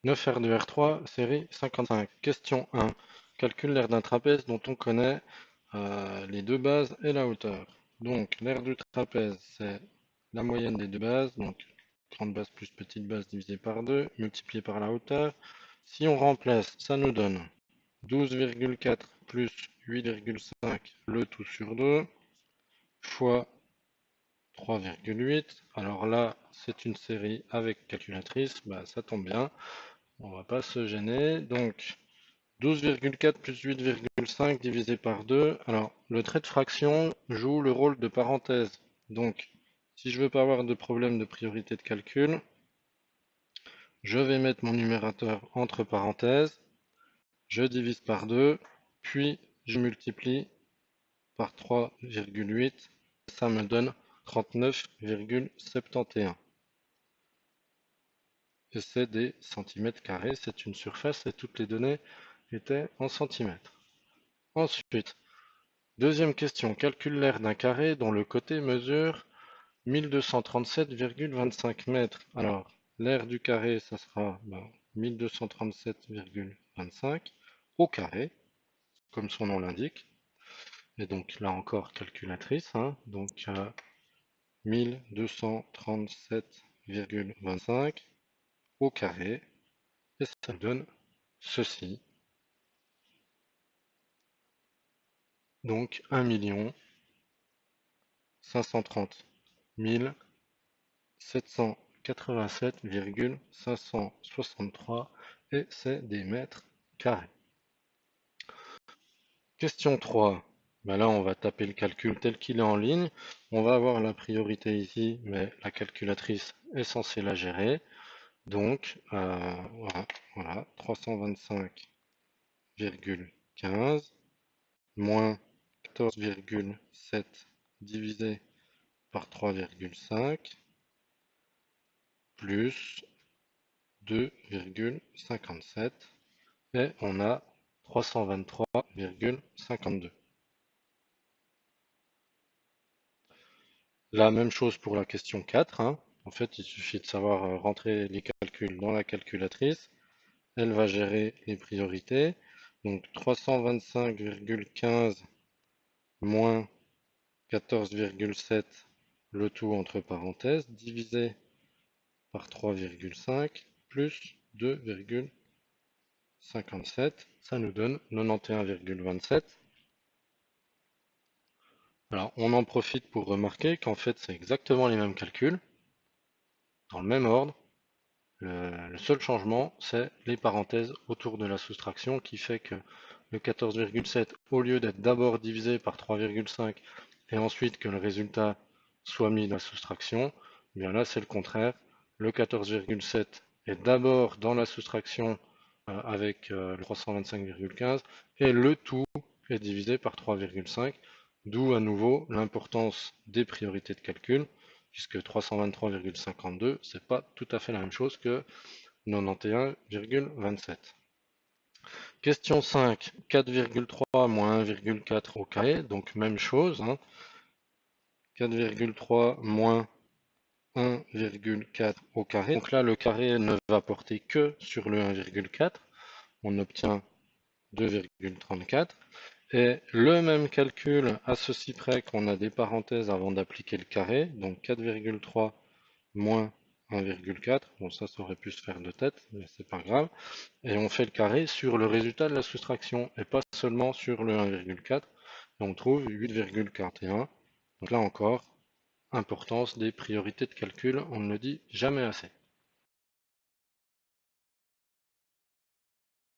9R2R3, série 55. Question 1. Calcule l'aire d'un trapèze dont on connaît les deux bases et la hauteur. Donc, l'aire du trapèze, c'est la moyenne des deux bases, donc grande base plus petite base divisé par 2, multiplié par la hauteur. Si on remplace, ça nous donne 12,4 plus 8,5, le tout sur 2, fois 3,8. Alors là, c'est une série avec calculatrice, bah, ça tombe bien. On va pas se gêner. Donc, 12,4 plus 8,5 divisé par 2. Alors, le trait de fraction joue le rôle de parenthèse. Donc, si je veux pas avoir de problème de priorité de calcul, je vais mettre mon numérateur entre parenthèses, je divise par 2, puis je multiplie par 3,8. Ça me donne 39,71. Et c'est des centimètres carrés, c'est une surface et toutes les données étaient en centimètres. Ensuite, deuxième question, calcule l'aire d'un carré dont le côté mesure 1237,25 mètres. Alors, l'aire du carré, ça sera 1237,25 au carré, comme son nom l'indique. Et donc là encore, calculatrice, hein, donc 1237,25 au carré, et ça donne ceci. Donc 1 530 787,563 et c'est des mètres carrés. Question 3. Ben là, on va taper le calcul tel qu'il est en ligne. On va avoir la priorité ici, mais la calculatrice est censée la gérer. Donc, voilà 325,15 moins 14,7 divisé par 3,5 plus 2,57 et on a 323,52. La même chose pour la question 4, hein. En fait, il suffit de savoir rentrer les calculs dans la calculatrice. Elle va gérer les priorités. Donc 325,15 moins 14,7, le tout entre parenthèses, divisé par 3,5 plus 2,57, ça nous donne 91,27. Alors, on en profite pour remarquer qu'en fait, c'est exactement les mêmes calculs, dans le même ordre. Le seul changement, c'est les parenthèses autour de la soustraction qui fait que le 14,7, au lieu d'être d'abord divisé par 3,5 et ensuite que le résultat soit mis dans la soustraction, eh bien là, c'est le contraire. Le 14,7 est d'abord dans la soustraction avec le 325,15 et le tout est divisé par 3,5, d'où à nouveau l'importance des priorités de calcul, puisque 323,52, c'est pas tout à fait la même chose que 91,27. Question 5, 4,3 moins 1,4 au carré, donc même chose, hein. 4,3 moins 1,4 au carré. Donc là, le carré ne va porter que sur le 1,4. On obtient 2,34. Et le même calcul à ceci près qu'on a des parenthèses avant d'appliquer le carré. Donc 4,3 moins 1,4. Bon, ça aurait pu se faire de tête, mais c'est pas grave. Et on fait le carré sur le résultat de la soustraction et pas seulement sur le 1,4. Et on trouve 8,41. Donc là encore, importance des priorités de calcul, on ne le dit jamais assez.